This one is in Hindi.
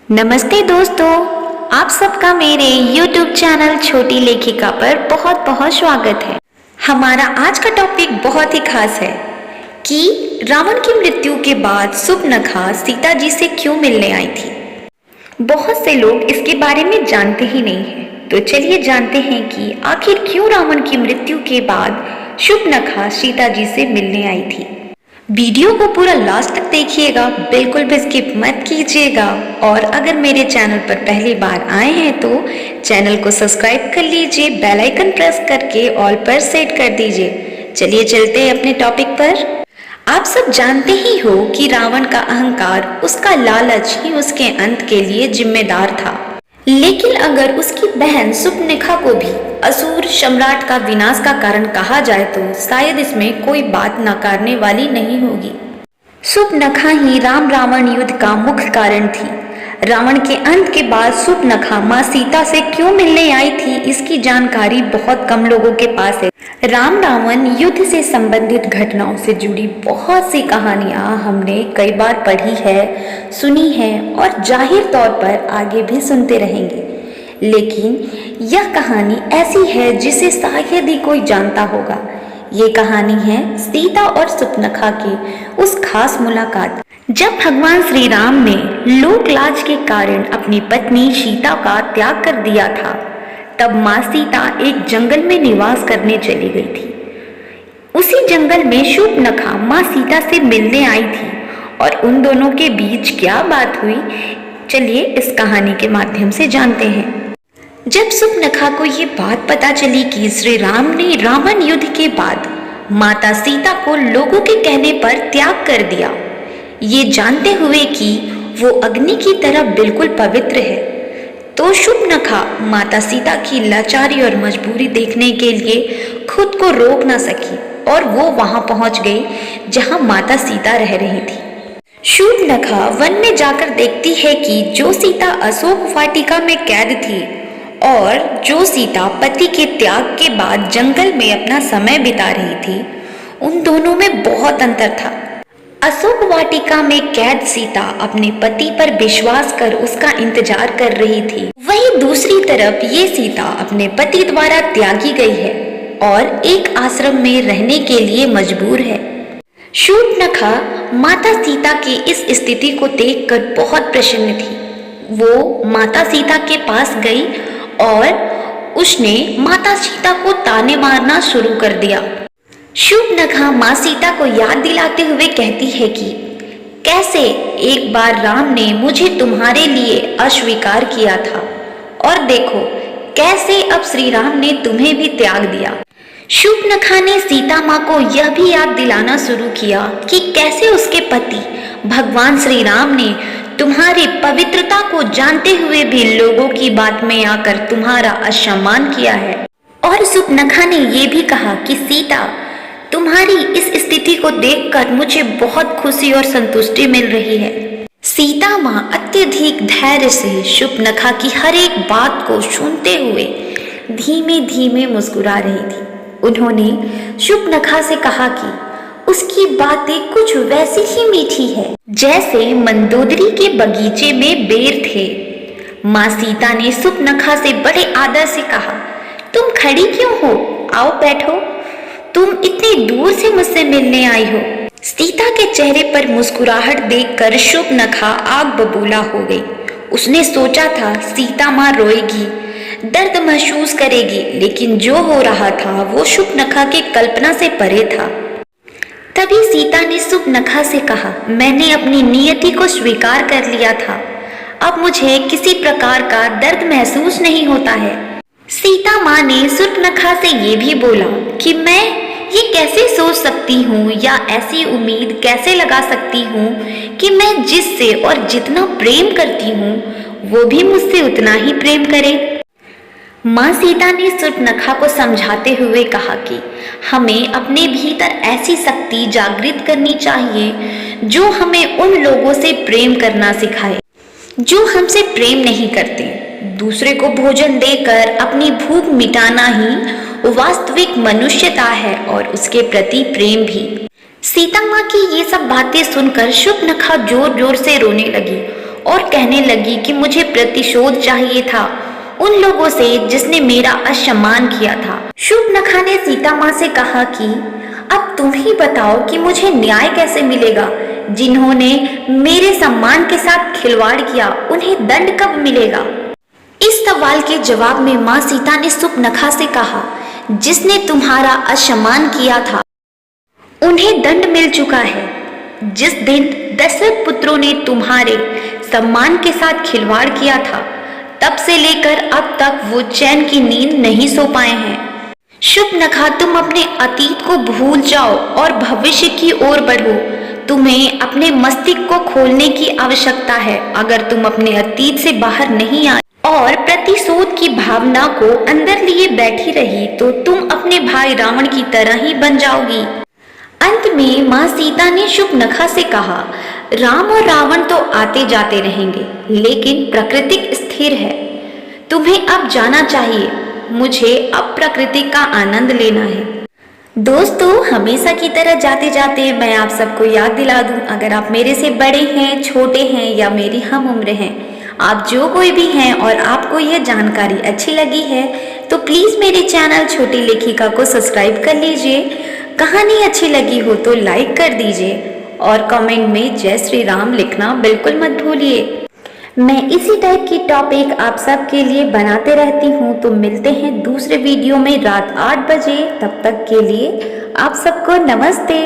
नमस्ते दोस्तों, आप सबका मेरे YouTube चैनल छोटी लेखिका पर बहुत बहुत स्वागत है। हमारा आज का टॉपिक बहुत ही खास है कि रावण की मृत्यु के बाद सुपर्णखा सीता जी से क्यों मिलने आई थी। बहुत से लोग इसके बारे में जानते ही नहीं हैं, तो चलिए जानते हैं कि आखिर क्यों रावण की मृत्यु के बाद सुपर्णखा सीता जी से मिलने आई थी। वीडियो को पूरा लास्ट तक देखिएगा, बिल्कुल भी स्किप मत कीजिएगा। और अगर मेरे चैनल पर पहली बार आए हैं तो चैनल को सब्सक्राइब कर लीजिए, बेल आइकन प्रेस करके ऑल पर सेट कर दीजिए। चलिए चलते हैं अपने टॉपिक पर। आप सब जानते ही हो कि रावण का अहंकार, उसका लालच ही उसके अंत के लिए जिम्मेदार था। लेकिन अगर उसकी बहन सुपर्णखा को भी असुर सम्राट का विनाश का कारण कहा जाए तो शायद इसमें कोई बात नकारने वाली नहीं होगी। सुपर्णखा ही राम रावण युद्ध का मुख्य कारण थी। रावण के अंत के बाद सुपर्णखा मां सीता से क्यों मिलने आई थी, इसकी जानकारी बहुत कम लोगों के पास है। राम रावण युद्ध से संबंधित घटनाओं से जुड़ी बहुत सी कहानियां हमने कई बार पढ़ी है, सुनी है और जाहिर तौर पर आगे भी सुनते रहेंगे। लेकिन यह कहानी ऐसी है जिसे शायद ही कोई जानता होगा। ये कहानी है सीता और सुपर्णखा की उस खास मुलाकात, जब भगवान श्री राम ने लोक लाज के कारण अपनी पत्नी सीता का त्याग कर दिया था। तब माँ सीता एक जंगल में निवास करने चली गई थी। उसी जंगल में सुपर्णखा माँ सीता से मिलने आई थी और उन दोनों के बीच क्या बात हुई, चलिए इस कहानी के माध्यम से जानते हैं। जब सुपर्णखा को ये बात पता चली कि श्री राम ने रावण युद्ध के बाद माता सीता को लोगों के कहने पर त्याग कर दिया, ये जानते हुए कि वो अग्नि की तरह बिल्कुल पवित्र है, तो सुपर्णखा माता सीता की लाचारी और मजबूरी देखने के लिए खुद को रोक ना सकी और वो वहां पहुंच गई जहां माता सीता रह रही थी। सुपर्णखा वन में जाकर देखती है कि जो सीता अशोक वाटिका में कैद थी और जो सीता पति के त्याग के बाद जंगल में अपना समय बिता रही थी, उन दोनों में बहुत अंतर था। अशोक वाटिका में कैद सीता अपने पति पर विश्वास कर उसका इंतजार कर रही थी, वहीं दूसरी तरफ ये सीता अपने पति द्वारा त्यागी गई है और एक आश्रम में रहने के लिए मजबूर है। सुपर्णखा माता सीता की इस स्थिति को देखकर बहुत प्रसन्न थी। वो माता सीता के पास गई और उसने माता सीता को ताने मारना शुरू कर दिया। सुपर्णखा माँ सीता को याद दिलाते हुए कहती है कि कैसे एक बार राम ने मुझे तुम्हारे लिए अस्वीकार किया था और देखो कैसे अब श्री राम ने तुम्हें भी त्याग दिया। सुपर्णखा ने सीता माँ को यह भी याद दिलाना शुरू किया कि कैसे उसके पति भगवान श्री राम ने तुम्हारी पवित्रता को जानते हुए भी लोगों की बात में आकर तुम्हारा असम्मान किया है। और सुपर्णखा ने यह भी कहा कि सीता, तुम्हारी इस स्थिति को देखकर मुझे बहुत खुशी और संतुष्टि मिल रही है। सीता माँ अत्यधिक धैर्य से सुपर्णखा की हर एक बात को सुनते हुए धीमे धीमे मुस्कुरा रही थी। उन्होंने सुपर्णखा से कहा कि उसकी बातें कुछ वैसी ही मीठी है जैसे मंदोदरी के बगीचे में बेर थे। माँ सीता ने सुपर्णखा से बड़े आदर से कहा, तुम खड़ी क्यों हो, आओ बैठो, तुम इतनी दूर से मुझसे मिलने आई हो। सीता के चेहरे पर मुस्कुराहट देखकर सुपर्णखा आग बबूला हो गई। उसने सोचा था सीता माँ रोएगी, दर्द महसूस करेगी, लेकिन जो हो रहा था वो सुपर्णखा की कल्पना से परे था। तभी सीता ने सुपर्णखा से कहा, मैंने अपनी नियति को स्वीकार कर लिया था, अब मुझे किसी प्रकार का दर्द महसूस नहीं होता है। सीता माँ ने सुपर्णखा से ये भी बोला कि मैं ये कैसे सोच सकती हूँ या ऐसी उम्मीद कैसे लगा सकती हूँ कि मैं जिससे और जितना प्रेम करती हूँ वो भी मुझसे उतना ही प्रेम करे। माँ सीता ने सुपर्णखा को समझाते हुए कहा कि हमें अपने भीतर ऐसी शक्ति जागृत करनी चाहिए जो हमें उन लोगों से प्रेम करना सिखाए जो हमसे प्रेम नहीं करते। दूसरे को भोजन देकर अपनी भूख मिटाना ही वास्तविक मनुष्यता है और उसके प्रति प्रेम भी। सीता माँ की ये सब बातें सुनकर सुपर्णखा जोर जोर से रोने लगी और कहने लगी कि मुझे प्रतिशोध चाहिए था उन लोगों से जिसने मेरा असम्मान किया था। शूर्पणखा ने सीता माँ से कहा कि अब तुम ही बताओ कि मुझे न्याय कैसे मिलेगा। जिन्होंने मेरे सम्मान के साथ खिलवाड़ किया उन्हें दंड कब मिलेगा। इस सवाल के जवाब में माँ सीता ने शूर्पणखा से कहा, जिसने तुम्हारा असम्मान किया था उन्हें दंड मिल चुका है। जिस दिन दशरथ पुत्रों ने तुम्हारे सम्मान के साथ खिलवाड़ किया था तब से लेकर अब तक वो चैन की नींद नहीं सो पाए हैं। शूर्पणखा, तुम अपने अतीत को भूल जाओ और भविष्य की ओर बढ़ो। तुम्हें अपने मस्तिष्क को खोलने की आवश्यकता है। अगर तुम अपने अतीत से बाहर नहीं आए और प्रतिशोध की भावना को अंदर लिए बैठी रही तो तुम अपने भाई रावण की तरह ही बन जाओगी। अंत में माँ सीता ने शूर्पणखा से कहा, राम और रावण तो आते जाते रहेंगे लेकिन प्रकृति स्थिर है। तुम्हें अब जाना चाहिए। मुझे अब प्रकृति का आनंद लेना है। दोस्तों, हमेशा की तरह जाते जाते मैं आप सबको याद दिला दूं, अगर आप मेरे से बड़े हैं, छोटे हैं या मेरी हम उम्र हैं, आप जो कोई भी हैं और आपको यह जानकारी अच्छी लगी है तो प्लीज मेरे चैनल छोटी लेखिका को सब्सक्राइब कर लीजिए। कहानी अच्छी लगी हो तो लाइक कर दीजिए और कमेंट में जय श्री राम लिखना बिल्कुल मत भूलिए। मैं इसी टाइप की टॉपिक आप सबके लिए बनाते रहती हूँ। तो मिलते हैं दूसरे वीडियो में रात 8 बजे। तब तक के लिए आप सबको नमस्ते।